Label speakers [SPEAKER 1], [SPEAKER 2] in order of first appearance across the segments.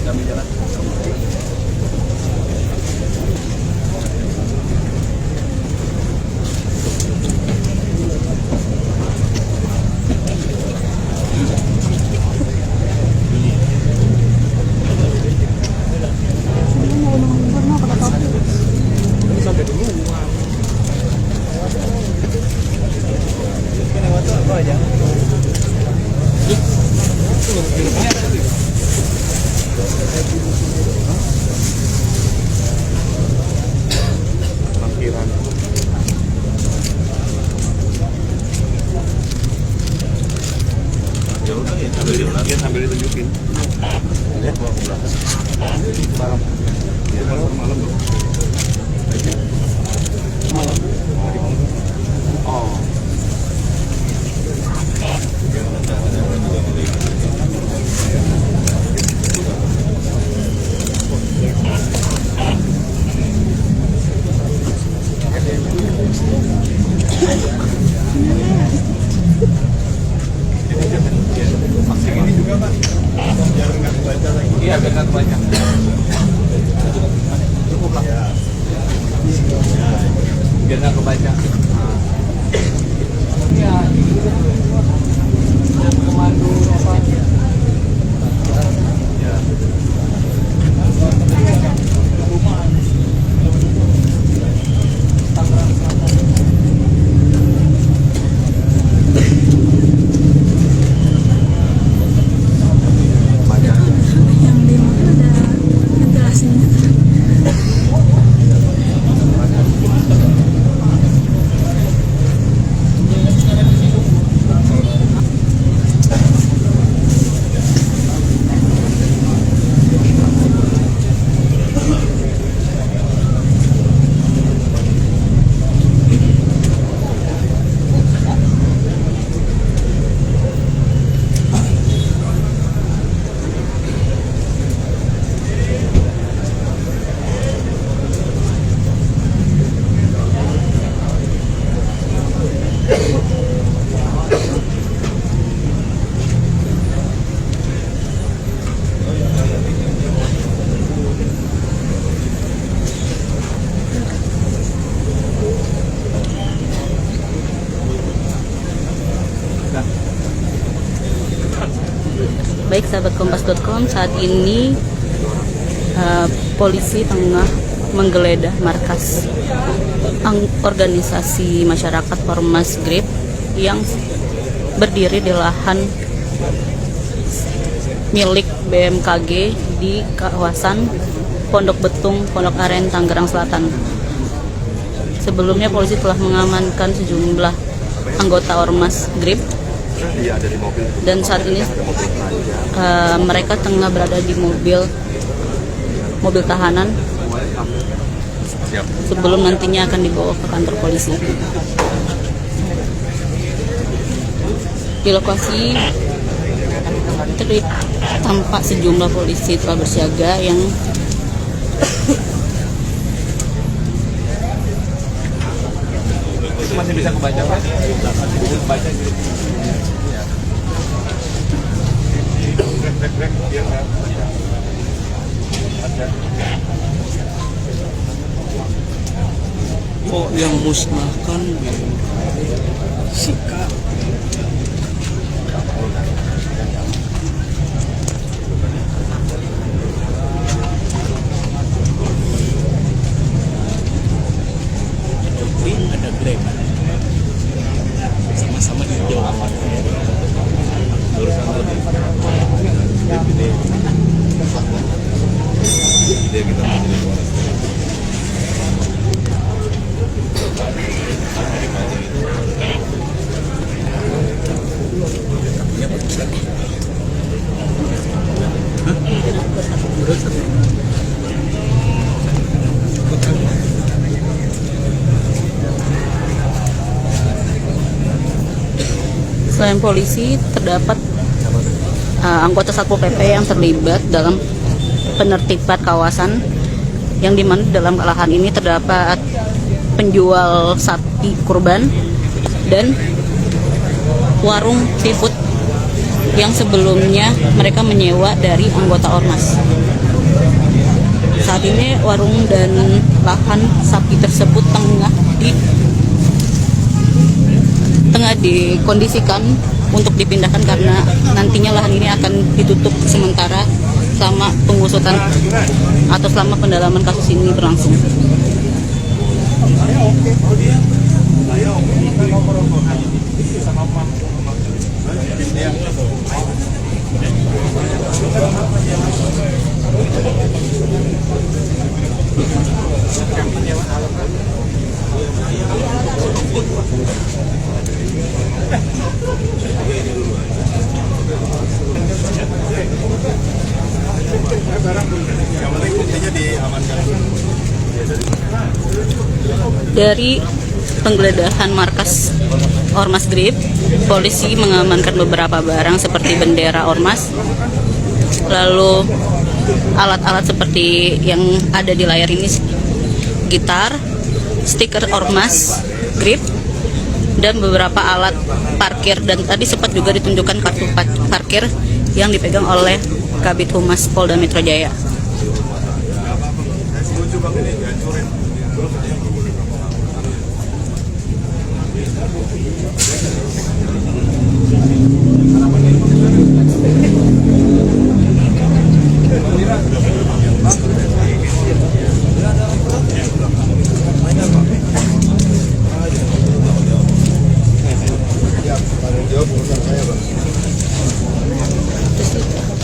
[SPEAKER 1] kami jalan. Sampai dulu. Aja. Parkiran. Ya udah ya sambil ditunjukin. Ya, bawa ke belakang. Barang. Ya, malam dong. Malam. Oh. Ini juga Pak, biar nggak kebaca lagi. Iya, biar nggak kebaca. Cukup lah. Biar nggak kebaca. Iya. Pemandu apa? Ya.
[SPEAKER 2] Baik sahabat kompas.com, saat ini polisi tengah menggeledah markas organisasi masyarakat Ormas GRIP yang berdiri di lahan milik BMKG di kawasan Pondok Betung, Pondok Aren, Tangerang Selatan. Sebelumnya polisi telah mengamankan sejumlah anggota Ormas GRIP. Dan saat ini mereka tengah berada di mobil tahanan sebelum nantinya akan dibawa ke kantor polisi. Di lokasi tampak sejumlah polisi telah bersiaga yang
[SPEAKER 1] masih bisa kebaca Pak? Masih bisa kebaca gitu. Iya.
[SPEAKER 3] Oh, yang musnahkan sikap. Jokowi ada Grab. Sama-sama hijau.
[SPEAKER 1] Ide kita menjadi
[SPEAKER 2] Selain polisi, terdapat anggota Satpol PP yang terlibat dalam penertiban kawasan, yang dimana dalam lahan ini terdapat penjual sapi kurban dan warung seafood yang sebelumnya mereka menyewa dari anggota ormas. Saat ini warung dan lahan sapi tersebut tengah dikondisikan untuk dipindahkan karena nantinya lahan ini akan ditutup sementara selama pengusutan atau selama pendalaman kasus ini berlangsung. Dari penggeledahan markas Ormas Grip, polisi mengamankan beberapa barang seperti bendera Ormas, lalu alat-alat seperti yang ada di layar ini, gitar, stiker Ormas Grip, dan beberapa alat parkir. Dan tadi sempat juga ditunjukkan kartu parkir yang dipegang oleh Kabid Humas Polda Metro Jaya.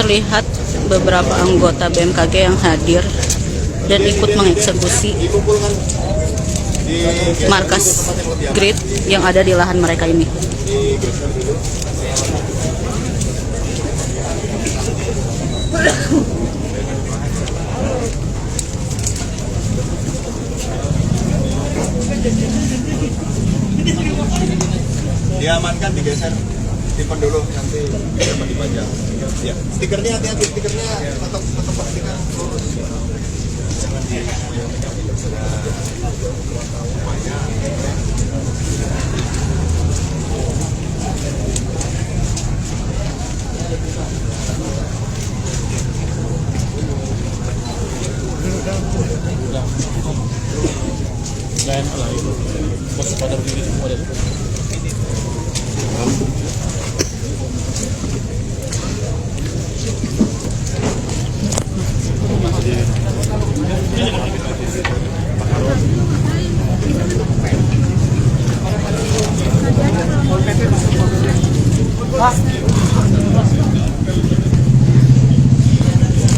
[SPEAKER 2] Terlihat beberapa anggota BMKG yang hadir dan ikut mengeksekusi markas grid yang ada di lahan mereka ini.
[SPEAKER 1] Diamankan, digeser, simpan dulu, nanti dapat dipajang. Ya, stikernya hati-hati, stikernya tetap stiker lurus. Jangan di
[SPEAKER 3] lain lah itu bos pada begini semua deh.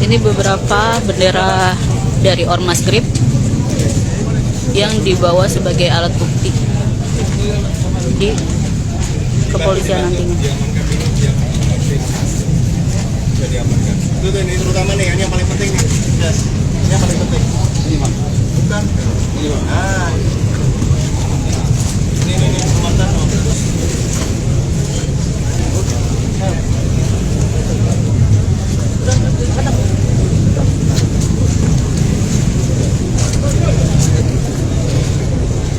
[SPEAKER 2] Ini beberapa bendera dari Ormas Grip yang dibawa sebagai alat bukti di kepolisian nantinya.
[SPEAKER 1] Itu ini terutama nih, yang paling penting nih. Yes. Ini yang paling penting. Ini Bang. Bukan. Ini Bang. Ah. Ini komandan.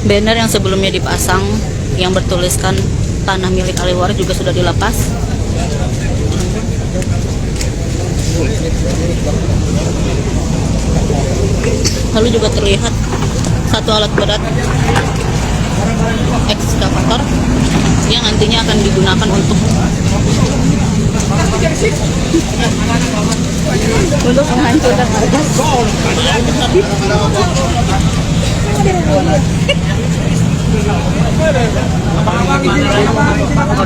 [SPEAKER 2] Banner yang sebelumnya dipasang yang bertuliskan tanah milik ahli waris juga sudah dilepas. Lalu juga terlihat satu alat berat ekskavator yang nantinya akan digunakan untuk menghancurkan markas.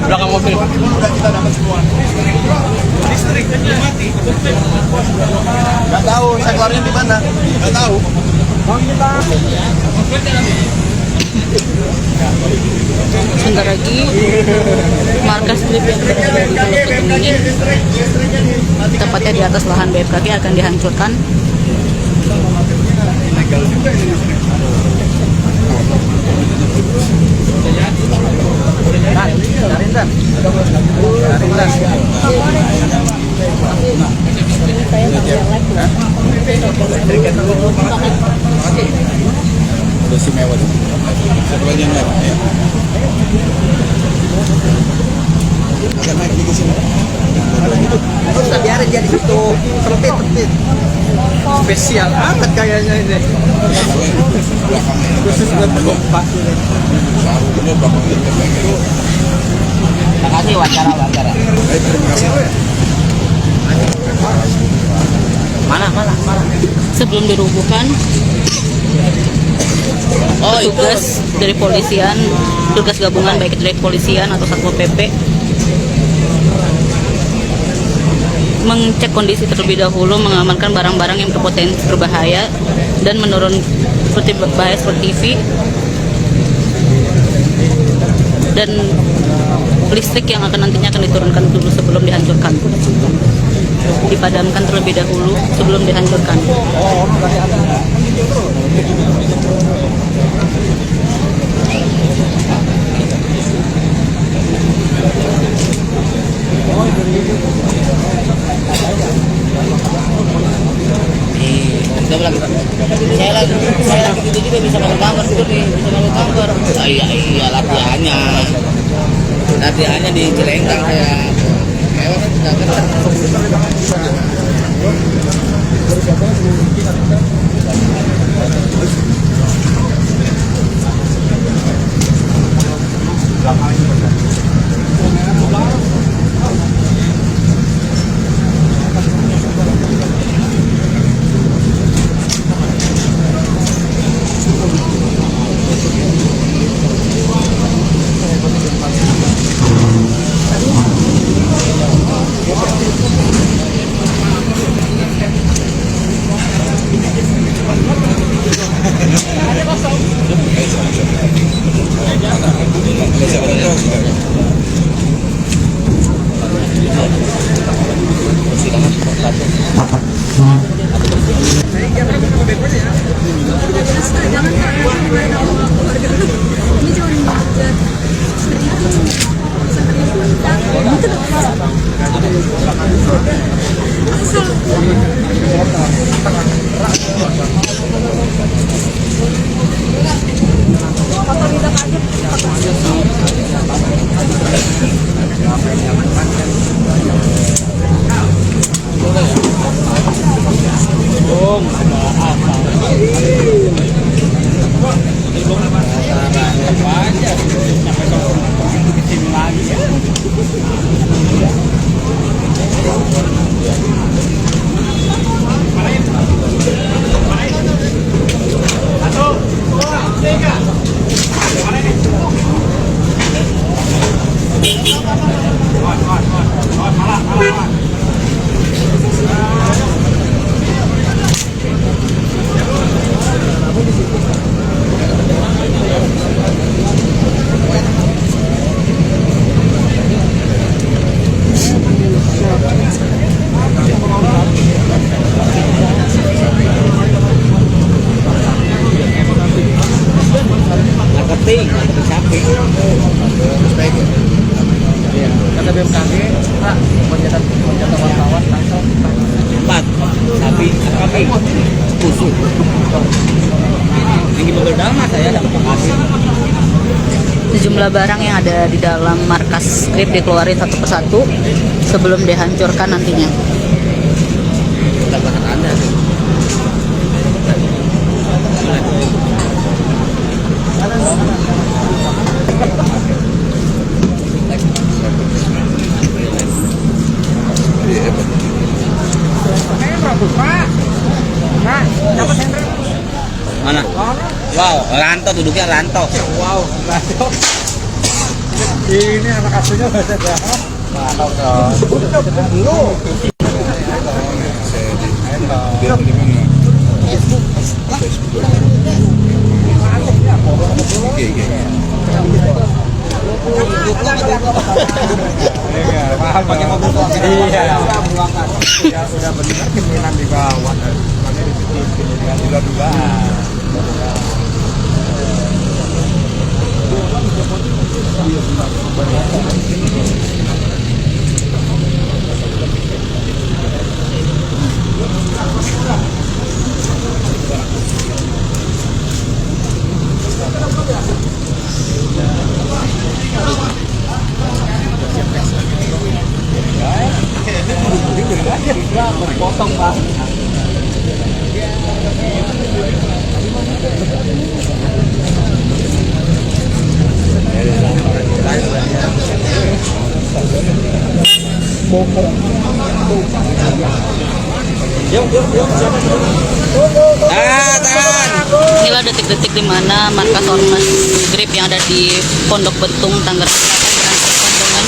[SPEAKER 3] Belakang mobil.
[SPEAKER 1] Kita dapat semua. Listrik mati. Nggak tahu, saya keluarnya di mana? Nggak tahu.
[SPEAKER 2] Sebentar lagi markas Grip yang berada di Teluk Betung ini, tepatnya di atas lahan BMKG, akan dihancurkan.
[SPEAKER 1] Udah si mewah tuh. Satu bagian mewah ya. Agak naik di sini.
[SPEAKER 4] Terus kita biarin dia di situ tertib. Spesial amat kayaknya ini. Khusus buat penumpang.
[SPEAKER 1] Sarunya belakangnya terpegang.
[SPEAKER 4] Terima kasih wawancara.
[SPEAKER 1] Baik, terima kasih.
[SPEAKER 4] Mana?
[SPEAKER 2] Sebelum dirubuhkan, petugas dari polisian, petugas gabungan baik itu dari polisian atau Satpol PP mengecek kondisi terlebih dahulu, mengamankan barang-barang yang berpotensi berbahaya dan menurun seperti bahaya seperti TV dan listrik yang nantinya akan diturunkan dulu sebelum dihancurkan, dipadamkan terlebih dahulu sebelum dihancurkan.
[SPEAKER 4] Saya lagi gitu juga bisa masuk kantor bisa masuk kantor. Iya latihannya di Cilenggang saya. Kata BMKG, Pak, lonjakan wartawan langsung 4 sapi kambing kusuk. Tinggi mobil dama saya dapat kasih.
[SPEAKER 2] Sejumlah barang yang ada di dalam markas Grip dikeluarin satu persatu sebelum dihancurkan nantinya.
[SPEAKER 4] Dapat Anda. Mana? Wow, Ranto duduknya Ranto. Wow, Ranto. Ini anak asuhnya bahasa Jawa. Mantap dong.
[SPEAKER 1] Dia di mana?
[SPEAKER 4] Paham pakai mobil tua. Iya. Sudah benar keinginan di bawah. Makanya dititipin dengan dua-duaan. potong Pak. Yuk. Tahan.
[SPEAKER 2] Inilah detik-detik di mana markas ormas Grip yang ada di Pondok Betung, Tangerang Selatan dengan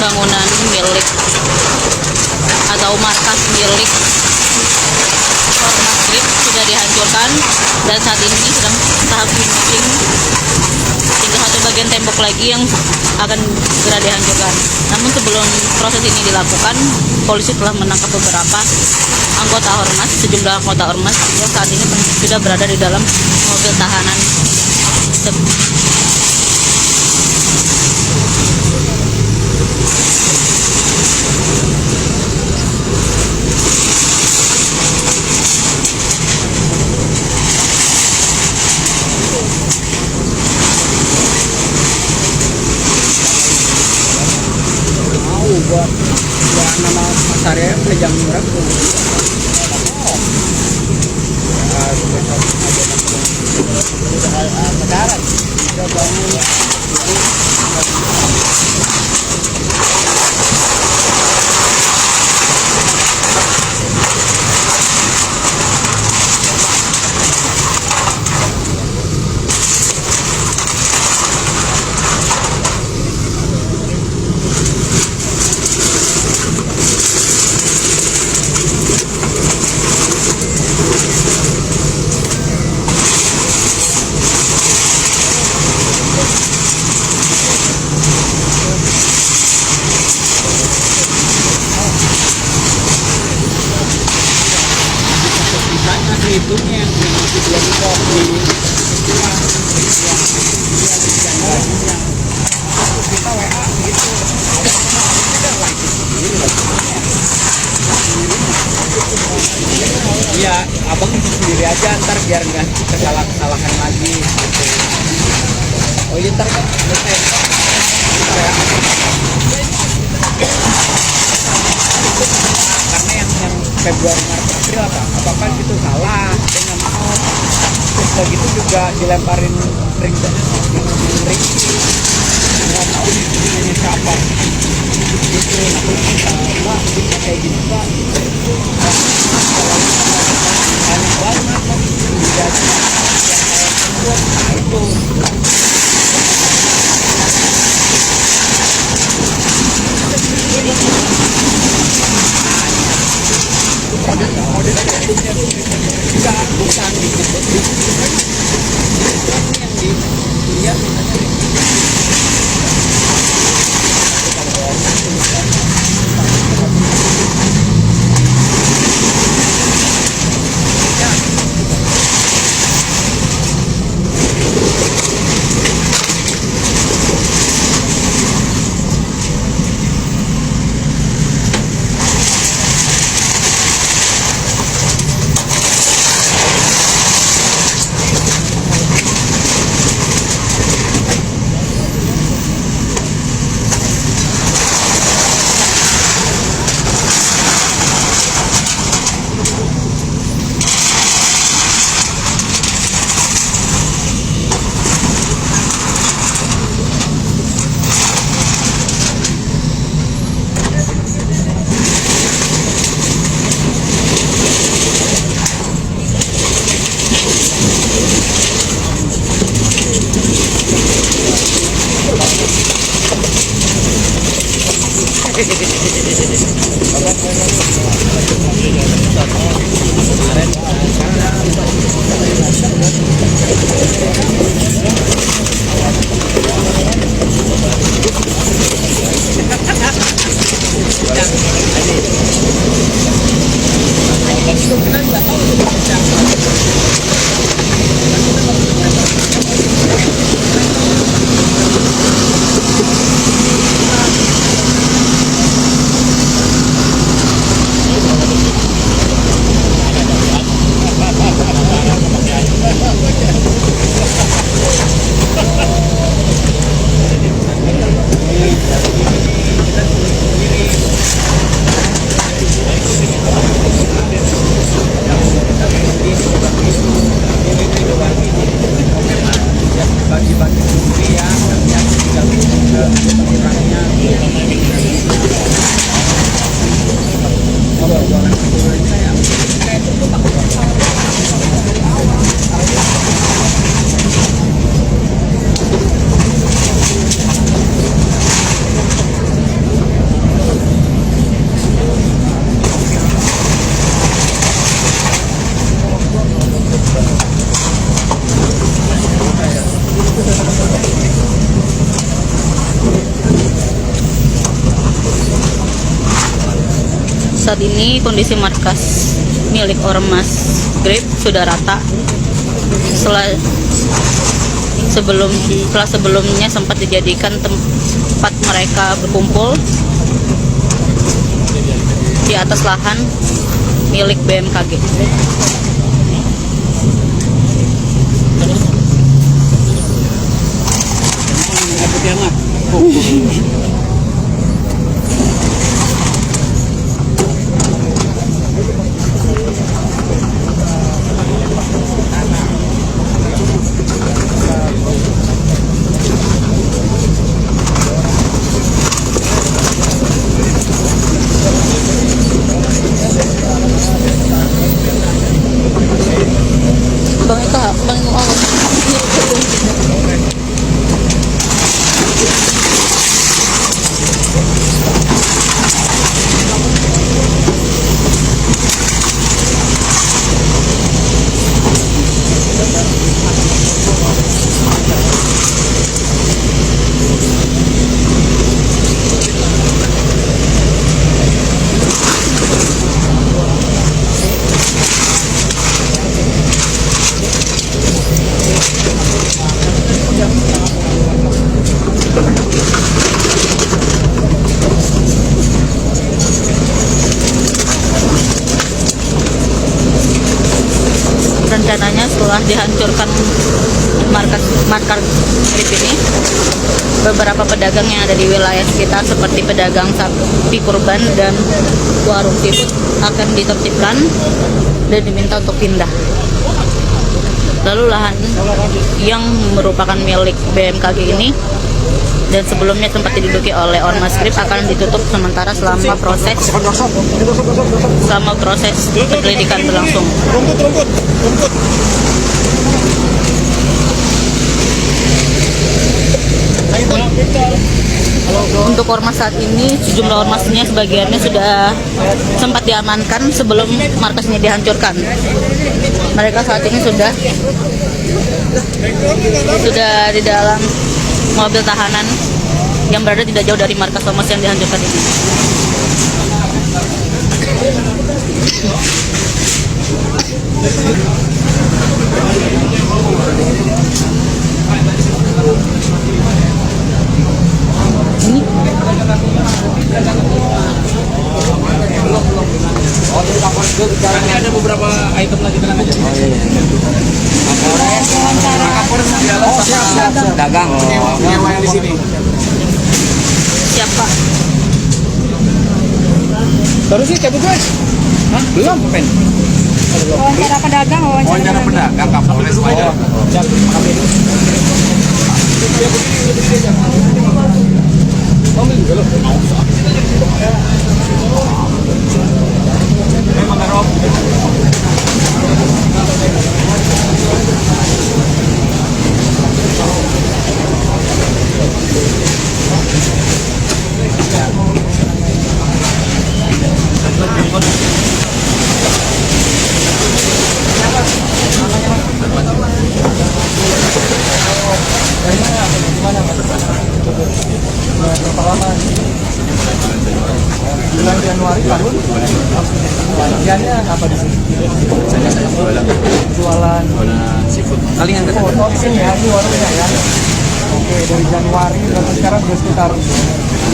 [SPEAKER 2] bangunan milik atau markas milik Ormas Grip sudah dihancurkan dan saat ini sedang tahap finishing. Tinggal satu bagian tembok lagi yang akan segera dihancurkan. Namun sebelum proses ini dilakukan, polisi telah menangkap beberapa anggota ormas, sejumlah anggota ormas yang saat ini sudah berada di dalam mobil tahanan.
[SPEAKER 4] buat nama Mas Arya jam berapa? Itunya yang belum kopi kita WA gitu iya abang sendiri aja ntar biar nggak kesalahan lagi gitu. Oh iya ntar kan karena yang Februari Maret April apakah itu salah dia nggak mau terus begitu juga dilemparin ring nggak tahu ini siapa itu aku pak bisa kayak gini pak banyak banget kan tidak itu bukan yang
[SPEAKER 2] saat ini kondisi markas milik Ormas Grip sudah rata. Setelah sebelumnya sempat dijadikan tempat mereka berkumpul di atas lahan milik BMKG. Bang Eka, Bang Eka. Rencananya setelah dihancurkan markas Grip ini, beberapa pedagang yang ada di wilayah sekitar seperti pedagang sapi kurban dan warung seafood akan ditertibkan dan diminta untuk pindah. Lalu lahan yang merupakan milik BMKG ini dan sebelumnya sempat diduduki oleh Ormas Grip akan ditutup sementara selama proses penyelidikan berlangsung.
[SPEAKER 1] Rumput.
[SPEAKER 2] Untuk ormas saat ini, sejumlah ormasnya sebagiannya sudah sempat diamankan sebelum markasnya dihancurkan. Mereka saat ini sudah di dalam mobil tahanan yang berada tidak jauh dari markas ormas yang dihancurkan ini.
[SPEAKER 4] Ini ada beberapa item lagi tenang aja. Dagang. Nyewa yang di sini.
[SPEAKER 2] Siapa?
[SPEAKER 4] Baru sih cabut guys. Hah? Belum pen.
[SPEAKER 5] Wawancara pedagang,
[SPEAKER 4] Wawancara pedagang Kapolres Padang.
[SPEAKER 6] Bulan Januari tahun bagiannya apa di sini? Jualan
[SPEAKER 4] Seafood. Palingan ke
[SPEAKER 6] oh di sini ya, ini warungnya ya. Oke, dari Januari berarti sekarang sudah sekitar 6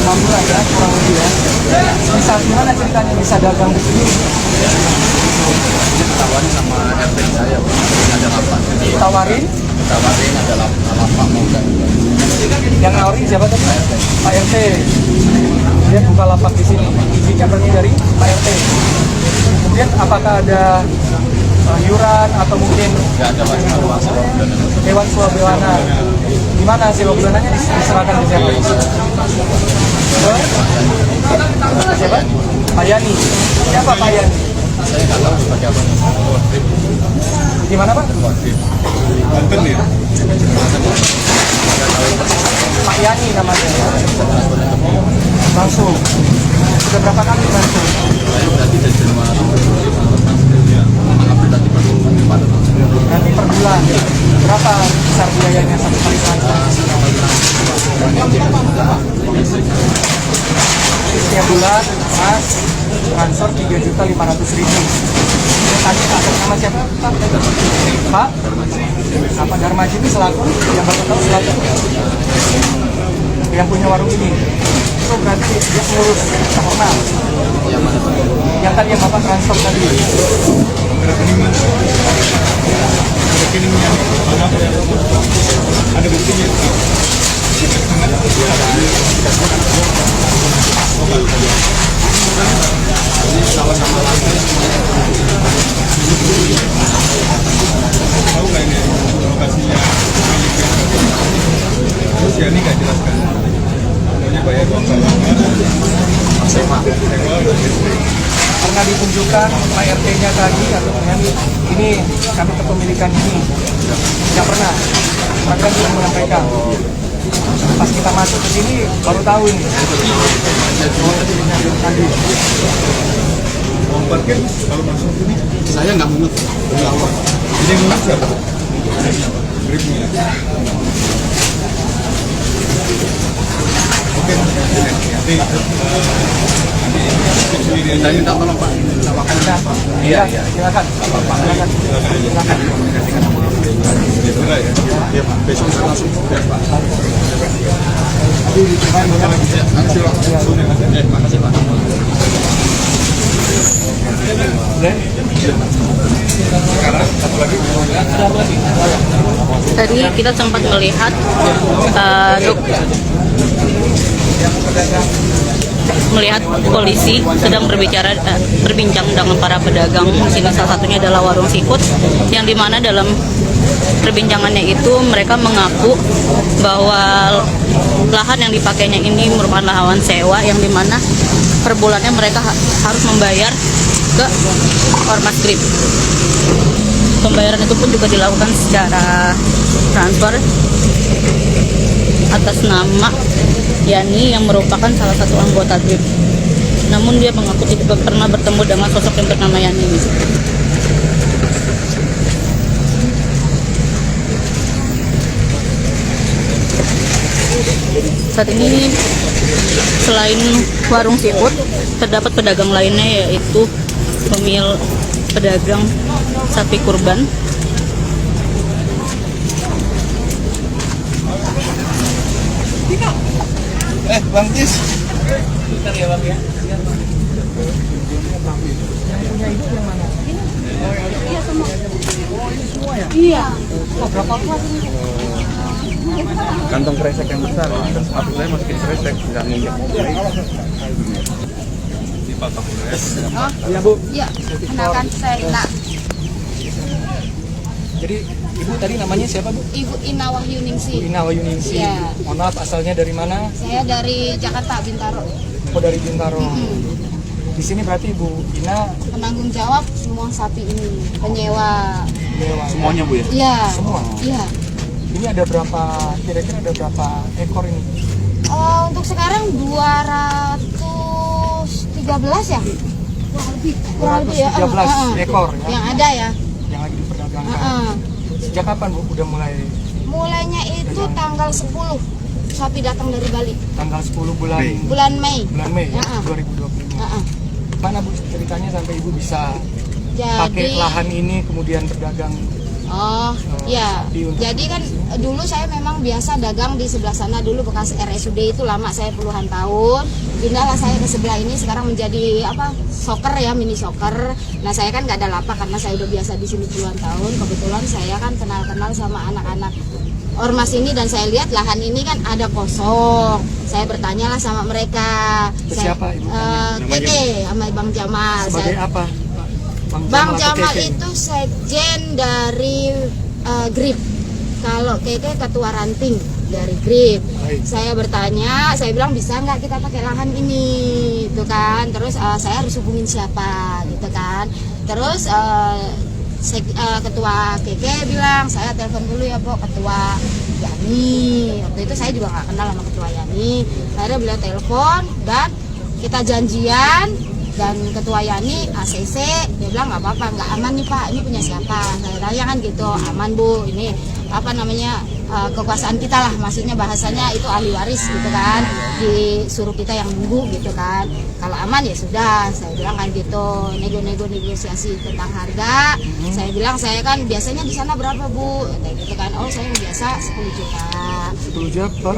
[SPEAKER 6] bulan ya, kurang lebih ya. Bisa gimana ceritanya bisa dagang di sini?
[SPEAKER 1] Tawarin sama RT saya, ada lapak.
[SPEAKER 6] Tawarin?
[SPEAKER 1] Tawarin ada lapak mau kan.
[SPEAKER 6] Yang nawarin siapa tadi? Pak RT. Dia buka lapak di sini. Izinnya berarti dari Pak RT. Kemudian apakah ada iuran atau mungkin
[SPEAKER 1] Nggak ada
[SPEAKER 6] hewan swabewana? Gimana hasil bulanannya diserahkan ke siapa? Ke siapa? Pak Yani. Siapa Pak Yani?
[SPEAKER 1] Saya nggak tahu sebagai apa.
[SPEAKER 6] Gimana Pak?
[SPEAKER 1] Banten ya.
[SPEAKER 6] Pak Yani namanya. Langsung. Sudah berapa kali langsung?
[SPEAKER 1] Saya berarti dari Januari. Berarti baru 4 tahun.
[SPEAKER 6] Nanti per bulan. Berapa besar biayanya satu kali transaksi? Setiap bulan, Mas transfer 3.500.000. Saya tanya atas nama siapa? Pak? Apa Darmaji ini selaku yang Bapak tahu selaku yang punya warung ini. Itu berarti dia pengurus formal. Yang tadi yang Bapak transfer tadi.
[SPEAKER 1] Rekeningnya mana? Ada buktinya. Tahu nggak ini lokasinya? Terus ya ini nggak jelaskan. Pokoknya bayar uang sewa.
[SPEAKER 6] Pernah ditunjukkan Pak RT-nya tadi atau ini kami kepemilikan ini tidak pernah. Maka dia menyampaikan. Pas kita masuk ke sini baru tahu ini.
[SPEAKER 1] Uang parkir kalau masuk sini saya nggak mungut. Jadi yang mungut siapa? Gripnya. Oke, saya minta tolong Pak.
[SPEAKER 6] Iya, silakan. Silakan.
[SPEAKER 1] Ya, besok saya langsung Pak. Makasih Pak.
[SPEAKER 2] Tadi kita sempat melihat melihat polisi sedang berbincang dengan para pedagang. Di sini salah satunya adalah warung seafood, yang dimana dalam perbincangannya itu mereka mengaku bahwa lahan yang dipakainya ini merupakan lahan sewa, yang dimana per bulannya mereka harus membayar ke Ormas Grip. Pembayaran itu pun juga dilakukan secara transfer atas nama Yani yang merupakan salah satu anggota Grip. Namun dia mengaku tidak pernah bertemu dengan sosok yang bernama Yani ini. Saat ini selain warung seafood, terdapat pedagang lainnya, yaitu pedagang sapi kurban.
[SPEAKER 1] Bang Tis.
[SPEAKER 6] Bentar ya Bang ya. Yang punya ibu yang mana?
[SPEAKER 5] Iya semua.
[SPEAKER 6] Oh ini semua ya?
[SPEAKER 5] Iya.
[SPEAKER 6] Oh, berapa luas ini?
[SPEAKER 4] Kantong kresek yang besar, terus sepatu saya masukin kresek, nggak nginjak mobil.
[SPEAKER 1] Di Pak Kapolres.
[SPEAKER 5] Oh,
[SPEAKER 6] Iya Bu.
[SPEAKER 5] iya. Kenakan saya Ina.
[SPEAKER 6] Jadi Ibu tadi namanya siapa Bu?
[SPEAKER 5] Ibu Ina Wahyuningsi.
[SPEAKER 6] Ina Wahyuningsi.
[SPEAKER 5] Iya.
[SPEAKER 6] Mohon maaf, asalnya dari mana?
[SPEAKER 5] Saya dari Jakarta, Bintaro.
[SPEAKER 6] Oh dari Bintaro. Di sini berarti Ibu Ina
[SPEAKER 5] Penanggung jawab semua sapi ini, penyewa.
[SPEAKER 6] dewa.
[SPEAKER 4] Semuanya Bu ya?
[SPEAKER 5] Iya.
[SPEAKER 6] Semua.
[SPEAKER 5] Iya.
[SPEAKER 6] Ini ada berapa? Kira-kira ada berapa ekor ini?
[SPEAKER 5] Untuk sekarang 213 ya? Kurang lebih ya.
[SPEAKER 6] 213 ekor ya?
[SPEAKER 5] Yang ada ya.
[SPEAKER 6] Yang lagi diperdagangkan.
[SPEAKER 5] Heeh.
[SPEAKER 6] Sejak kapan Bu udah mulai?
[SPEAKER 5] Mulainya itu tanggal 10 sapi datang dari Bali.
[SPEAKER 6] Tanggal 10 bulan
[SPEAKER 5] Mei.
[SPEAKER 6] Mei ya,
[SPEAKER 5] Heeh.
[SPEAKER 6] 2025.
[SPEAKER 5] Heeh.
[SPEAKER 6] Mana Bu ceritanya sampai Ibu bisa pakai
[SPEAKER 5] Jadi
[SPEAKER 6] lahan ini kemudian berdagang?
[SPEAKER 5] oh ya, jadi kan dulu saya memang biasa dagang di sebelah sana dulu bekas RSUD itu lama, saya puluhan tahun. Pindahlah saya ke sebelah ini sekarang menjadi soccer ya, mini soccer. Nah saya kan nggak ada lapak karena saya udah biasa di sini puluhan tahun. Kebetulan saya kan kenal sama anak-anak Ormas ini dan saya lihat lahan ini kan ada kosong. Saya bertanyalah sama mereka.
[SPEAKER 6] Siapa Ibu tanya?
[SPEAKER 5] Keke sama Bang Jamal.
[SPEAKER 6] Sebagai
[SPEAKER 5] Saya-
[SPEAKER 6] apa?
[SPEAKER 5] Bang
[SPEAKER 6] atau
[SPEAKER 5] Jamal
[SPEAKER 6] Keke?
[SPEAKER 5] itu sekjen dari Grip. Kalau Keke ketua ranting dari Grip.
[SPEAKER 6] Baik.
[SPEAKER 5] Saya bertanya, saya bilang bisa nggak kita pakai lahan ini, gitu kan. Terus saya harus hubungin siapa, gitu kan. Terus ketua Keke bilang, saya telepon dulu ya Pok, ketua Yani. Waktu itu saya juga nggak kenal sama ketua Yani. Akhirnya beliau telepon dan kita janjian. Dan ketua Yani ACC dia bilang nggak apa-apa, nggak aman nih Pak, ini punya siapa? Saya tanya kan gitu, aman Bu, ini apa namanya kekuasaan kita lah, maksudnya bahasanya itu ahli waris gitu kan, disuruh kita yang nunggu gitu kan. Kalau aman ya sudah, saya bilang kan gitu, negosiasi tentang harga. Saya bilang saya kan biasanya di sana berapa Bu, kayak gitu kan. Oh saya biasa 10 juta.
[SPEAKER 6] 10 juta per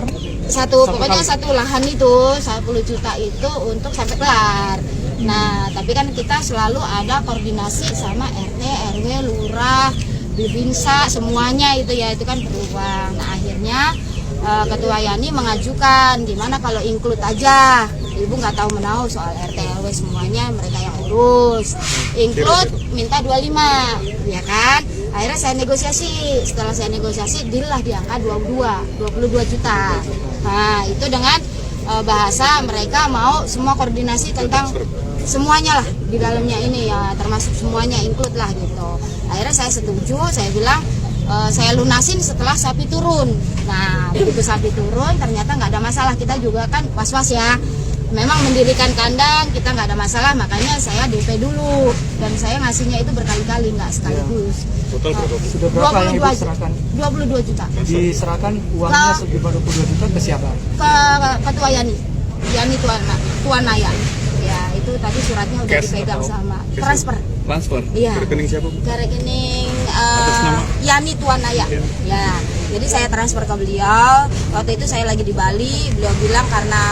[SPEAKER 5] Pokoknya satu lahan itu 10 juta itu untuk sampai kelar. Nah tapi kan kita selalu ada koordinasi sama RT, RW, lurah, Bibinsa, semuanya itu ya, itu kan beruang. Nah akhirnya Ketua Yani mengajukan gimana kalau include aja, ibu nggak tahu menau soal RT RW semuanya mereka yang urus, include minta 25 ya kan. Akhirnya saya negosiasi, setelah saya negosiasi deal lah di angka 22 juta. Nah itu dengan bahasa mereka mau semua koordinasi tentang semuanya lah di dalamnya ini ya, termasuk semuanya include lah gitu. Akhirnya saya setuju, saya bilang saya lunasin setelah sapi turun. Nah begitu sapi turun ternyata nggak ada masalah, kita juga kan was-was ya. Memang mendirikan kandang kita nggak ada masalah, makanya saya DP dulu dan saya ngasihnya itu berkali-kali nggak sekaligus.
[SPEAKER 1] Total berapa?
[SPEAKER 6] sudah berapa yang ibu serahkan?
[SPEAKER 5] 22 juta.
[SPEAKER 6] Diserahkan uangnya sejumlah 22 juta ke siapa?
[SPEAKER 5] Ke Ketua Yani Tuanaya. Ya itu tadi suratnya udah dipegang sama transfer. Iya.
[SPEAKER 1] Ke rekening siapa Bu?
[SPEAKER 5] Ke rekening Yani Tuanaya. Ya. Jadi saya transfer ke beliau. Waktu itu saya lagi di Bali. Beliau bilang karena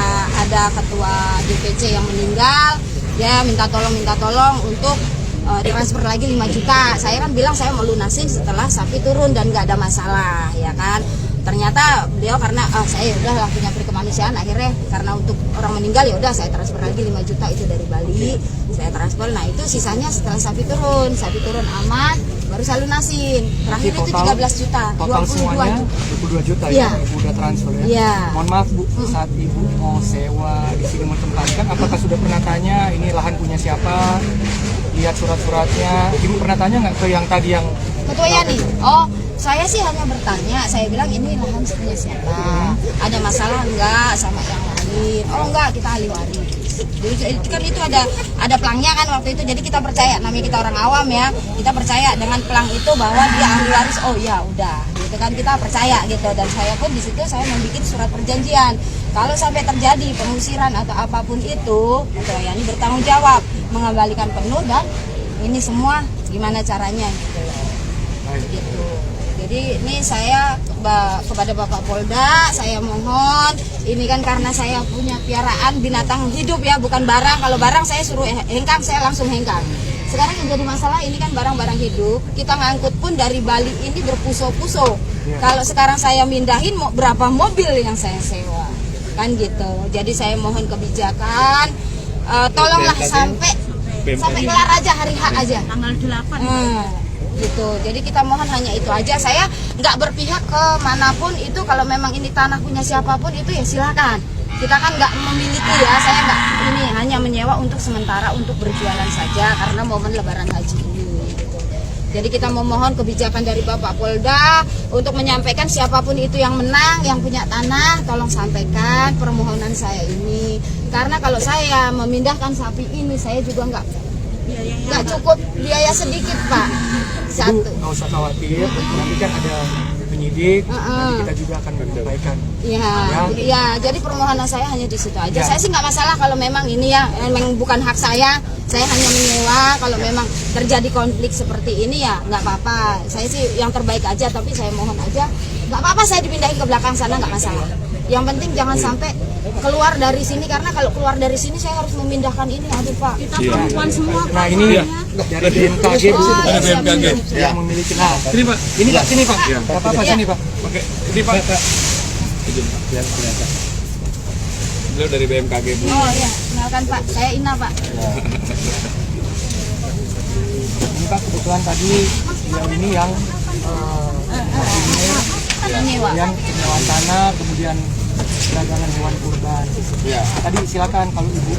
[SPEAKER 5] ada ketua DPC yang meninggal, ya minta tolong untuk transfer lagi 5 juta. Saya kan bilang saya mau lunasin setelah sapi turun dan nggak ada masalah, ya kan. Ternyata beliau karena saya udahlah punya perkemanusiaan, akhirnya karena untuk orang meninggal ya udah saya transfer lagi 5 juta itu dari Bali, saya transfer. Nah itu sisanya setelah sapi turun aman baru saya lunasin. Terakhir itu 13 juta,
[SPEAKER 6] Total
[SPEAKER 5] 22
[SPEAKER 6] semuanya
[SPEAKER 5] juta.
[SPEAKER 6] 22 juta
[SPEAKER 5] Iya.
[SPEAKER 6] ya, ibu udah transfer ya.
[SPEAKER 5] Iya.
[SPEAKER 6] Mohon maaf Bu, saat ibu mau sewa di sini menempatkan, apakah sudah pernah tanya ini lahan punya siapa? Lihat surat-suratnya, ibu pernah tanya nggak ke yang tadi yang
[SPEAKER 5] Ketua Yani? Oh, saya sih hanya bertanya, saya bilang ini lahan punya siapa? Ada masalah enggak sama yang lain? Oh enggak, kita ahli waris. Jadi itu kan itu ada pelangnya kan waktu itu, jadi kita percaya, namanya kita orang awam ya, kita percaya dengan pelang itu bahwa dia ahli waris. Oh ya udah, gitu kan kita percaya gitu. Dan saya pun di situ saya membuat surat perjanjian. Kalau sampai terjadi pengusiran atau apapun itu, Ketua Yani bertanggung jawab mengembalikan penuh dan ini semua gimana caranya gitu loh. Gitu. Jadi ini saya kepada Bapak Polda saya mohon, ini kan karena saya punya piaraan binatang hidup ya, bukan barang. Kalau barang saya suruh hengkang, saya langsung hengkang. Sekarang yang jadi masalah ini kan barang-barang hidup, kita ngangkut pun dari Bali ini berpuso-puso. Kalau sekarang saya mindahin mau berapa mobil yang saya sewa, kan gitu. Jadi saya mohon kebijakan, tolonglah sampai kelar aja, hari H aja. Tanggal 8. Gitu. Jadi kita mohon hanya itu aja. Saya nggak berpihak ke manapun itu. Kalau memang ini tanah punya siapapun itu ya silakan. Kita kan nggak memiliki ya. Saya nggak ini hanya menyewa untuk sementara untuk berjualan saja karena momen Lebaran Haji ini. Gitu. Jadi kita memohon kebijakan dari Bapak Polda untuk menyampaikan siapapun itu yang menang, yang punya tanah, tolong sampaikan permohonan saya ini. Karena kalau saya memindahkan sapi ini, saya juga nggak cukup biaya sedikit Pak.
[SPEAKER 6] Ibu nggak usah khawatir, nanti kan ada penyidik, nanti kita juga akan menyampaikan.
[SPEAKER 5] Ya, jadi permohonan saya hanya di situ aja. Saya sih nggak masalah kalau memang ini ya, memang bukan hak saya hanya menyewa. Kalau memang terjadi konflik seperti ini ya nggak apa-apa. Saya sih yang terbaik aja, tapi saya mohon aja, nggak apa-apa saya dipindahin ke belakang sana nggak masalah. Yang penting jangan sampai keluar dari sini, karena kalau keluar dari sini saya harus memindahkan ini. Aduh Pak, kita perempuan semua.
[SPEAKER 6] Nah ini dari BMKG Bu,
[SPEAKER 1] Dari BMKG.
[SPEAKER 6] yang memiliki. Nah,
[SPEAKER 3] Sini Pak.
[SPEAKER 6] ini Pak, sini Pak. Apa sini Pak?
[SPEAKER 3] Oke, ini Pak.
[SPEAKER 1] Beliau dari BMKG Bu.
[SPEAKER 5] Oh ya, kenalkan Pak, saya Ina Pak.
[SPEAKER 6] Ini Pak kebetulan tadi beliau ini yang
[SPEAKER 5] Menyewa.
[SPEAKER 6] yang penyewaan tanah, kemudian perdagangan hewan kurban.
[SPEAKER 1] Ya.
[SPEAKER 6] Tadi silakan kalau ibu